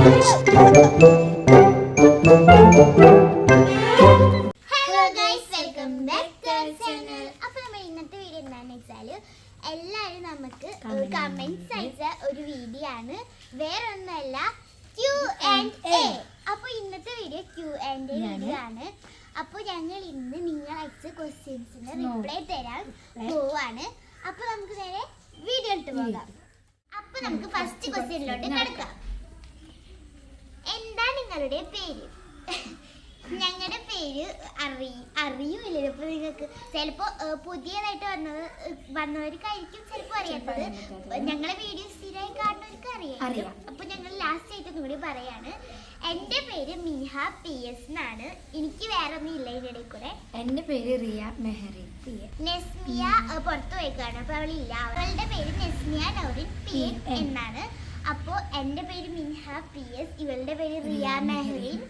Guys, welcome back to our channel. അപ്പോൾ നമ്മൾ ഇന്നത്തെ വീഡിയോ എന്താണെന്ന് വെച്ചാൽ എല്ലാവരും നമുക്ക് കമന്റ്സ് അയച്ച ഒരു വീഡിയോ ആണ്, വേറെ ഒന്നുമല്ല Q&A. അപ്പോൾ ഇന്നത്തെ വീഡിയോ Q&A വീഡിയോ ആണ്. അപ്പോൾ ഞങ്ങൾ ഇന്ന് നിങ്ങൾ അയച്ച ക്വസ്റ്റ്യൻസിന് റിപ്ലൈ തരാൻ പോവാണ്. അപ്പോൾ നമുക്ക് നേരെ വീഡിയോ ഇട്ട് പോകാം. അപ്പോൾ നമുക്ക് ഫസ്റ്റ് ക്വസ്റ്റ്യനിലോട്ട് കിടക്കാം. എന്താ നിങ്ങളുടെ പേര്? ഞങ്ങളുടെ പേര് അറിയൂല. ഇപ്പൊ നിങ്ങൾക്ക് ചിലപ്പോ പുതിയതായിട്ട് വന്നവർക്കായിരിക്കും ചിലപ്പോ അറിയാത്തത്. ഞങ്ങളെ വീഡിയോ സ്ഥിരമായി കാണുന്നവർക്ക് അറിയാം. അപ്പൊ ഞങ്ങൾ ലാസ്റ്റ് ആയിട്ട് കൂടി പറയാണ്. എന്റെ പേര് മിഹ PS എന്നാണ്. എനിക്ക് വേറെ ഒന്നും ഇല്ല ഇതിന്റെ ഇടയിൽ കൂടെ. എന്റെ പേര് റിയ മെഹറി. നെസ്മിയ പുറത്തു പോയിക്കാണ്, അപ്പൊ അവളില്ല. അവളുടെ പേര് നെസ്മിയ നൗറിൻ PN എന്നാണ്. അപ്പോൾ എൻ്റെ പേര് മിൻഹ PS, ഇവളുടെ പേര് റിയ മെഹറിൻ,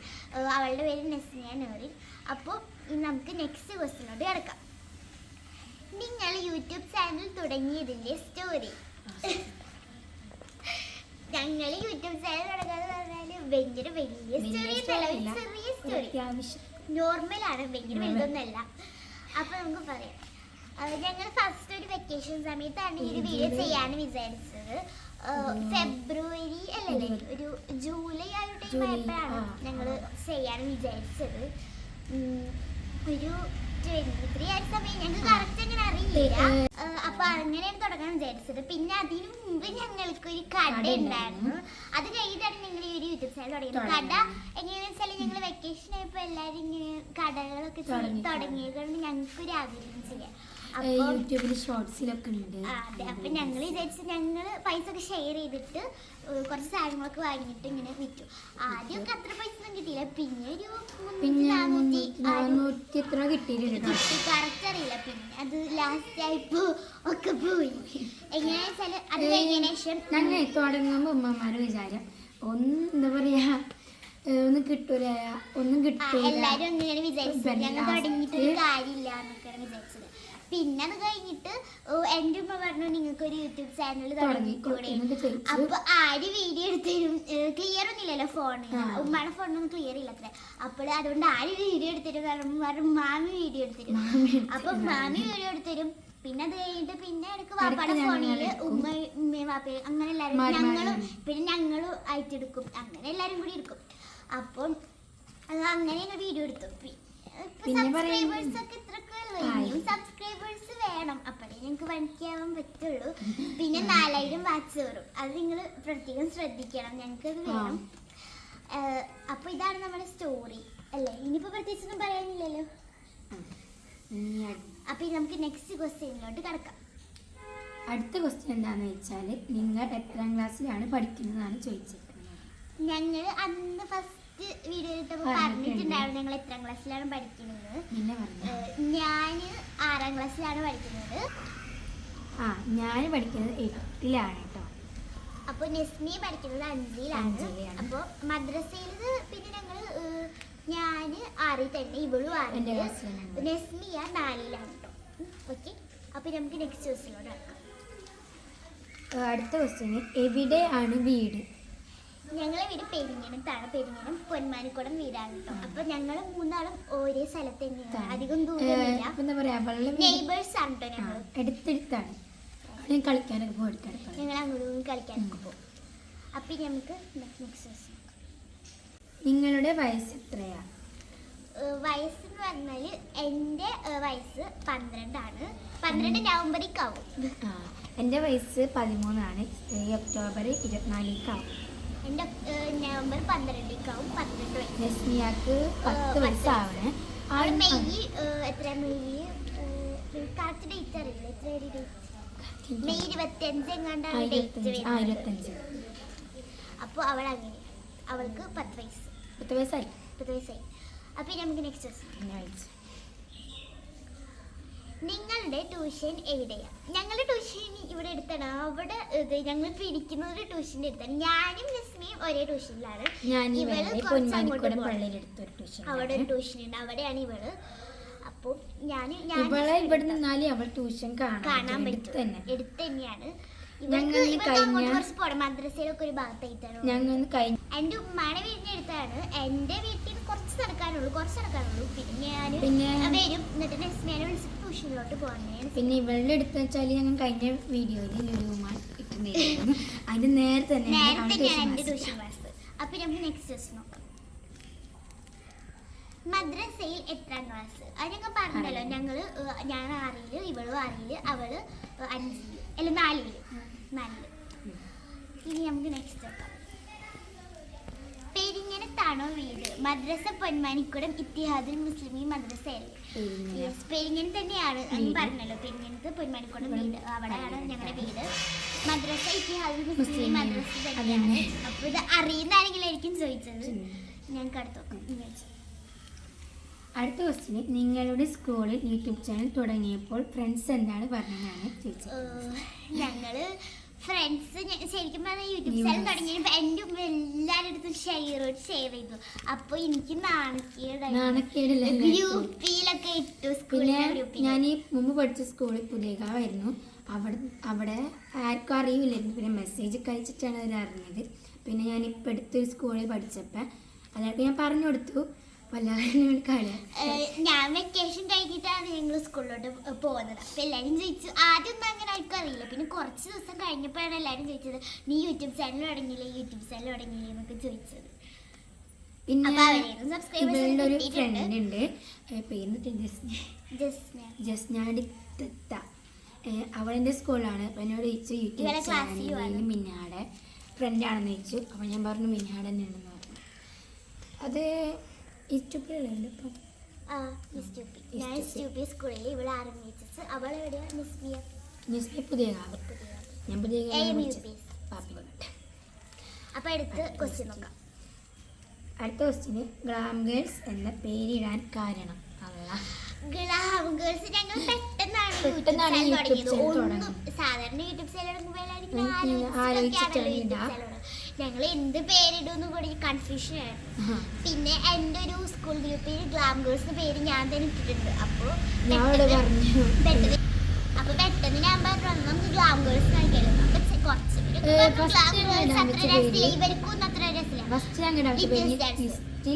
അവളുടെ പേര് നെസ്മിയ നൗറിൻ. അപ്പോൾ നമുക്ക് നെക്സ്റ്റ് ക്വസ്റ്റ്യനോട് കിടക്കാം. നിങ്ങൾ യൂട്യൂബ് ചാനൽ തുടങ്ങിയതിൻ്റെ സ്റ്റോറി. ഞങ്ങൾ യൂട്യൂബ് ചാനൽ തുടങ്ങാന്ന് പറഞ്ഞാൽ ഭയങ്കര വലിയ സ്റ്റോറി ഒന്നല്ല, ചെറിയ സ്റ്റോറി, നോർമലാണ്, ഭയങ്കര വലുതൊന്നല്ല. അപ്പോൾ നമുക്ക് പറയാം. ഞങ്ങൾ ഫസ്റ്റ് ഒരു വെക്കേഷൻ സമയത്താണ് ഈ ഒരു വീഡിയോ ചെയ്യാൻ വിചാരിച്ചത്. ഫെബ്രുവരി അല്ലല്ലേ, ഒരു ജൂലൈ ആ ഒരു ടൈം ആയപ്പോഴാണ് ഞങ്ങൾ ചെയ്യാൻ വിചാരിച്ചത്. ഒരു 23 ആയ സമയം ഞങ്ങൾക്ക് കറക്റ്റ് അങ്ങനെ അറിയില്ല. അപ്പൊ അങ്ങനെയാണ് തുടങ്ങാൻ വിചാരിച്ചത്. പിന്നെ അതിനു മുമ്പ് ഞങ്ങൾക്ക് ഒരു കട ഉണ്ടായിരുന്നു. അത് കഴിഞ്ഞിട്ടാണ് ഞങ്ങൾ ഈ ഒരു യൂട്യൂബ് ചാനൽ തുടങ്ങിയത്. കട എങ്ങനെയാണെന്ന് വെച്ചാൽ ഞങ്ങൾ വെക്കേഷൻ ആയപ്പോൾ എല്ലാവരും ഇങ്ങനെ കടകളൊക്കെ തുടങ്ങിയത് കൊണ്ട് ഞങ്ങൾക്കൊരു ആഗ്രഹം ചെയ്യാം. യൂട്യൂബിൽ ഷോർട്സിലൊക്കെ ഉണ്ട്. അതെ, അപ്പൊ ഞങ്ങൾ വിചാരിച്ചു ഞങ്ങൾ പൈസ ഒക്കെ ഷെയർ ചെയ്തിട്ട് കുറച്ച് സാധനങ്ങളൊക്കെ വാങ്ങിയിട്ട് ഇങ്ങനെ വിറ്റു. ആദ്യമൊക്കെ അത്ര പൈസ ഒന്നും കിട്ടിയില്ല. പിന്നെ ഒരു 400 എത്ര കിട്ടിയിട്ടുണ്ട്, കറക്റ്റ് അറിയില്ല. പിന്നെ അത് ലാസ്റ്റ് ആയിപ്പോ ഒക്കെ പോയി. എങ്ങനെയാ വെച്ചാല് അത് കഴിഞ്ഞതിന് ശേഷം ഞങ്ങൾ തുടങ്ങുമ്പോ ഉമ്മമാര് വിചാരം എന്താ പറയാ, ഒന്നും കിട്ടൂല, ഒന്നും കിട്ടൂല, എല്ലാരും ഒന്നിങ്ങനെ വിചാരിച്ചു. ഞങ്ങൾ തുടങ്ങിയിട്ട് ഒരു കാര്യമില്ല എന്നൊക്കെയാണ് വിചാരിച്ചത്. പിന്നെ അത് കഴിഞ്ഞിട്ട് എൻ്റെ ഉമ്മ പറഞ്ഞു നിങ്ങൾക്കൊരു യൂട്യൂബ് ചാനൽ തുടങ്ങിക്കൂടെ. അപ്പൊ ആര് വീഡിയോ എടുത്തരും, ക്ലിയർ ഒന്നും ഇല്ലല്ലോ ഫോണിന്, ഉമ്മയുടെ ഫോണിനൊന്നും ക്ലിയർ ഇല്ല അത്ര. അപ്പോൾ അതുകൊണ്ട് ആര് വീഡിയോ എടുത്തരും പറഞ്ഞു, മാമി വീഡിയോ എടുത്തരും. അപ്പൊ മാമി വീഡിയോ എടുത്തരും. പിന്നെ അത് കഴിഞ്ഞിട്ട് പിന്നെ ഇടയ്ക്ക് വാപ്പാടെ ഫോണില് ഉമ്മയും വാപ്പയും അങ്ങനെ എല്ലാവരും ഞങ്ങളും ആയിട്ടെടുക്കും. അങ്ങനെ എല്ലാരും കൂടി എടുക്കും. അപ്പം അങ്ങനെ ഞങ്ങൾ വീഡിയോ എടുത്തു. സബ്സ്ക്രൈബേഴ്സ് ഒക്കെ ഇത്രയും സബ്സ്ക്രൈബേഴ്സ് വേണം, അപ്പോഴേ ഞങ്ങൾക്ക് വണിക്കാവാൻ പറ്റുള്ളൂ. പിന്നെ 4000 വാച്ച് കയറും. അത് നിങ്ങൾ പ്രത്യേകം ശ്രദ്ധിക്കണം, ഞങ്ങൾക്കത് വേണം. അപ്പൊ ഇതാണ് നമ്മുടെ സ്റ്റോറി അല്ലേ. ഇനിയിപ്പോ പ്രത്യേകിച്ചൊന്നും പറയാനില്ലല്ലോ. അപ്പൊ നമുക്ക് നെക്സ്റ്റ് ക്വസ്റ്റ്യനിലോട്ട് കിടക്കാം. അടുത്ത ക്വസ്റ്റ്യൻ എന്താണെന്ന് വെച്ചാൽ നിങ്ങൾ എത്രാം ക്ലാസ്സിലാണ് പഠിക്കുന്നതാണ് ചോദിച്ചത്. ഞങ്ങൾ അന്ന് ഫസ്റ്റ് വീഡിയോ ഇട്ടപ്പോൾ പറഞ്ഞിട്ടുണ്ടായിരുന്നു ഞങ്ങൾ എത്രാം ക്ലാസ്സിലാണ് പഠിക്കുന്നത്. ഞാൻ 6ാം ക്ലാസ്സിലാണ് പഠിക്കുന്നത്. ഞാൻ പഠിക്കുന്നത് 8ലാണ് കേട്ടോ. അപ്പൊ നെസ്മി പഠിക്കുന്നത് 5ലാണ്. അപ്പൊ മദ്രസയിൽ പിന്നെ ഞാൻ 6ൽ തന്നെ, ഇവളും 6ൽ, നെസ്മിയ 4ലാണ് കേട്ടോ. ഓക്കെ, അപ്പൊ നമുക്ക് നെക്സ്റ്റ് ക്വസ്റ്റ്യനോട് നടക്കാം. അടുത്ത ക്വസ്റ്റ്യൻ, എവിടെയാണ് വീട്? ഞങ്ങളെ വീട് പെരിഞ്ഞനത്താണ്. പെരിഞ്ഞനം പൊന്മാനിക്കുളം വീടാണ് കേട്ടോ. അപ്പൊ ഞങ്ങൾ 3ആളും ഒരേ സ്ഥലത്ത് തന്നെയാണ്, അധികം ദൂരമില്ല. നെയ്ബേഴ്സ് ആണ് കേട്ടോ. ഞങ്ങൾ എടുത്താണ് കളിക്കാനൊക്കെ പോയിട്ടാണ്, ഞങ്ങൾ അങ്ങോട്ടും കളിക്കാനൊക്കെ പോകും. അപ്പൊ നമുക്ക് നിങ്ങളുടെ വയസ്സ് എത്രയാ? വയസ്സെന്ന് പറഞ്ഞാല് എൻ്റെ വയസ്സ് 12ആണ്. 12 നവംബറിക്കാവും. എൻ്റെ വയസ്സ് 13ആണ്. ഒക്ടോബർ 24 എൻ്റെ നവംബർ 12 വയസ്സ്. നെസ്മിയാക്ക് 10 വയസ്സാവണേ. മെയ് എത്ര, മെയ് കറക്റ്റ് ഡേറ്റ് അറിയില്ല, എത്ര ഡേറ്റ്, മെയ് 25 എങ്ങാണ്ടാണ് ഡേറ്റ് വരുന്നത്. 25. അപ്പോൾ അവൾ അങ്ങനെ, അവൾക്ക് 10 വയസ്സായി. അപ്പൊ നമുക്ക് നെക്സ്റ്റ് നിങ്ങളുടെ ട്യൂഷൻ എവിടെയാ? ഞങ്ങളുടെ ട്യൂഷൻ ഇവിടെ അടുത്താണ്. അവിടെ ഞങ്ങൾ പിടിക്കുന്ന ഒരു ട്യൂഷൻ്റെ അടുത്താണ്. ഞാനും നെസ്മിയും ഒരേ ട്യൂഷനിലാണ്. അവിടെ ഒരു ട്യൂഷൻ ഉണ്ട്, അവിടെയാണ് ഇവള്. അപ്പോൾ ഞാൻ ഇവിടെ നിന്നാലും അവൾ ട്യൂഷൻ കാണാൻ പറ്റും, എടുത്ത് തന്നെയാണ്. ഞങ്ങൾ കുറച്ച് പോണം മദ്രസയിലൊക്കെ ഒരു ഭാഗത്തായിട്ടാണ് ഞങ്ങൾ കഴിഞ്ഞ എന്റെ ഉമ്മാടെ വീടിന്റെ അടുത്താണ്. എന്റെ വീട്ടിൽ കുറച്ച് നടക്കാനുള്ളൂ പിന്നെ ഞാൻ വരും. എന്നിട്ട് നെസ്മിയെ വിളിച്ചിട്ട് ട്യൂഷനിലോട്ട് പോകണേ. പിന്നെ ഇവളുടെ അടുത്ത് വെച്ചാൽ ഞങ്ങൾ കഴിഞ്ഞ വീഡിയോയിൽ ലുലുമാൾ ഇട്ടുണ്ടായിരുന്നു. അതിന് നേരത്തെ ഞാൻ എന്റെ ട്യൂഷൻ ക്ലാസ്. അപ്പൊ നമുക്ക് നെക്സ്റ്റ് ക്വസ്റ്റ്യൻ നോക്കാം. മദ്രസയിൽ എത്രാം ക്ലാസ്? അത് ഞങ്ങൾ പറഞ്ഞല്ലോ. ഞാൻ 6-ല്, ഇവള് 6-ല്, അവള് 5-ല്, അല്ല 4-ല്. ഇനി നമുക്ക് നെക്സ്റ്റ് നോക്കാം. പെരിങ്ങനത്താണോ വീട്? മദ്രസ പൊന്മാനിക്കുടം ഇത്തിഹാദുൽ മുസ്ലിമീൻ മദ്രസയല്ലേ? പെരിങ്ങന തന്നെയാണ്. അങ്ങ് പറഞ്ഞല്ലോ, പെരിങ്ങനത്ത് പൊന്മാനിക്കുടം വീട്, അവിടെയാണ് ഞങ്ങളുടെ വീട്. മദ്രസ ഇത്തിഹാദുൽ മുസ്ലിമീൻ മദ്രസ തന്നെയാണ്. അപ്പൊ ഇത് അറിയുന്ന ആരെങ്കിലായിരിക്കും ചോദിച്ചത്. ഞങ്ങൾക്ക് അടുത്ത് നോക്കാം. അടുത്ത ക്വസ്റ്റ്യൻ, നിങ്ങളുടെ സ്കൂളിൽ യൂട്യൂബ് ചാനൽ തുടങ്ങിയപ്പോൾ ഫ്രണ്ട്സ് എന്താണ് പറഞ്ഞതാണ് ചോദിച്ചത്. ഞങ്ങള് ഫ്രണ്ട്സ് ശരിക്കും പറഞ്ഞാൽ യൂട്യൂബ് ചാനൽ തുടങ്ങിയപ്പോൾ എൻ്റെ ഉമ്മ എല്ലാവരുടെ അടുത്തും ഷെയർ ചെയ്തു. അപ്പൊ എനിക്ക് നാണക്കേടില്ല. ഗ്രൂപ്പിലൊക്കെ ഇട്ടു. പിന്നെ ഞാൻ ഈ മുമ്പ് പഠിച്ച സ്കൂളിൽ പുതിയകാവായിരുന്നു. അവിടെ ആർക്കും അറിയില്ലായിരുന്നു. പിന്നെ മെസ്സേജ് കഴിച്ചിട്ടാണ് അവർ അറിഞ്ഞത്. പിന്നെ ഞാൻ ഇപ്പം അടുത്തൊരു സ്കൂളിൽ പഠിച്ചപ്പോൾ അതൊക്കെ ഞാൻ പറഞ്ഞു കൊടുത്തു. ഞാൻ വെക്കേഷൻ കഴിഞ്ഞിട്ടാണ് ഞങ്ങൾ സ്കൂളിലോട്ട് പോകുന്നത്. അപ്പൊ എല്ലാരും ചോദിച്ചു. ആദ്യമൊന്നും അങ്ങനെ ആർക്കും അറിയില്ല. പിന്നെ കുറച്ച് ദിവസം കഴിഞ്ഞപ്പോഴാണ് എല്ലാരും ചോദിച്ചത്, നീ യൂട്യൂബ് ചാനൽ തുടങ്ങിയില്ലേ എന്നൊക്കെ ചോദിച്ചത്. പിന്നെ ഒരു ഫ്രണ്ട് ഉണ്ട്, പേര് ജസ്നാടി ദത്ത. അവളെൻ്റെ സ്കൂളിലാണ്. അപ്പം എന്നോട് ചോദിച്ചു യൂട്യൂബ് ചാനലിൽ മിന്നാടെ ഫ്രണ്ടാണെന്ന് ചോദിച്ചു. അപ്പം ഞാൻ പറഞ്ഞു മിന്നാടെ തന്നെയാണെന്ന് പറഞ്ഞു. അത് സ്കൂളിൽ ഇവിടെ ആരംഭിച്ചത്. പുതിയകാവ്. ഞാൻ അപ്പൊ അടുത്ത ക്വസ്റ്റ്യൻ നോക്കാം. അടുത്ത ക്വസ്റ്റ്യന്, ഗ്ലാം ഗേൾസ് എന്ന പേരിടാൻ കാരണം? ഗ്ലാം ഗേൾസ് ഞങ്ങൾ പെട്ടെന്നാണ് യൂട്യൂബ് സാധാരണ യൂട്യൂബ് ചാനൽ ഞങ്ങൾ എന്ത് പേരിടുമെന്ന് കൂടി കൺഫ്യൂഷൻ ആയിരുന്നു. പിന്നെ എൻ്റെ ഒരു സ്കൂൾ ഗ്രൂപ്പിൽ ഗ്ലാം ഗേൾസ് പേര് ഞാൻ തന്നെ ഇട്ടിട്ടുണ്ട്. അപ്പോൾ പെട്ടെന്ന് ഞാൻ പറഞ്ഞു നമുക്ക് ഗ്ലാം ഗേൾസ് കാണിക്കാലോ. അപ്പൊ കുറച്ച് ഇവർക്കും അത്ര രസമില്ല.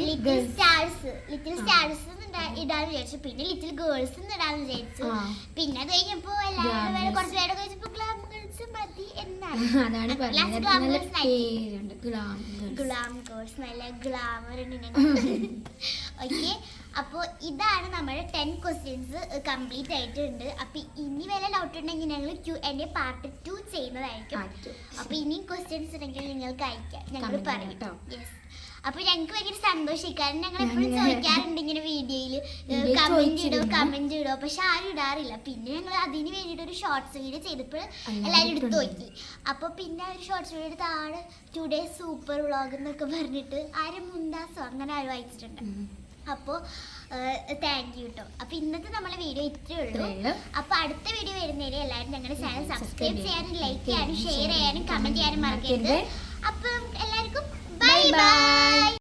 ലിറ്റിൽ സ്റ്റാർസ് ഇടാന്ന് വിചാരിച്ചു. പിന്നെ ലിറ്റിൽ ഗേൾസ് ഇടാന്ന് വിചാരിച്ചു. പിന്നെ അത് കഴിഞ്ഞപ്പോ എല്ലാവരും കുറച്ച് പേരെ കഴിച്ചപ്പോ ഗ്ലാം ഗേൾസ് മതി എന്നാണ്. ഗ്ലാം ഗേൾസ് നല്ല ഗ്ലാമർ. ഓക്കെ, അപ്പോൾ ഇതാണ് നമ്മുടെ 10 ക്വസ്റ്റ്യൻസ് കംപ്ലീറ്റ് ആയിട്ടുണ്ട്. അപ്പൊ ഇനി വല്ല ഡൗട്ട് ഉണ്ടെങ്കിൽ ഞങ്ങൾ Q&A പാർട്ട് 2 ചെയ്യുന്നതായിരിക്കും. അപ്പൊ ഇനി ക്വസ്റ്റ്യൻസ് ഉണ്ടെങ്കിൽ നിങ്ങൾക്ക് അയക്കാം, ഞങ്ങൾ പറയും. യെസ്, അപ്പൊ ഞങ്ങൾക്ക് ഭയങ്കര സന്തോഷമായി. കാരണം ഞങ്ങൾ എപ്പോഴും ചോദിക്കാറുണ്ട് ഇങ്ങനെ വീഡിയോയിൽ കമന്റ് ഇടോ, പക്ഷെ ആരും ഇടാറില്ല. പിന്നെ ഞങ്ങൾ അതിന് വേണ്ടിയിട്ട് ഒരു ഷോർട്സ് വീഡിയോ ചെയ്തപ്പോൾ എല്ലാവരും എടുത്ത് നോക്കി. അപ്പൊ പിന്നെ ഒരു ഷോർട്സ് വീഡിയോ താഴെ ടുഡേ സൂപ്പർ വ്ളോഗ് എന്നൊക്കെ പറഞ്ഞിട്ട് ആരും മുന്താസോ അങ്ങനെ ആരും അയച്ചിട്ടുണ്ട്. അപ്പോൾ താങ്ക് യു കേട്ടോ. അപ്പൊ ഇന്നത്തെ നമ്മളെ വീഡിയോ ഇത്രയേ ഉള്ളൂ. അപ്പൊ അടുത്ത വീഡിയോ വരുന്നവരെ എല്ലാവരും ഞങ്ങളുടെ ചാനൽ സബ്സ്ക്രൈബ് ചെയ്യാനും ലൈക്ക് ചെയ്യാനും ഷെയർ ചെയ്യാനും കമന്റ് ചെയ്യാനും മറക്കരുത്. അപ്പം എല്ലാവർക്കും ബൈ ബൈ.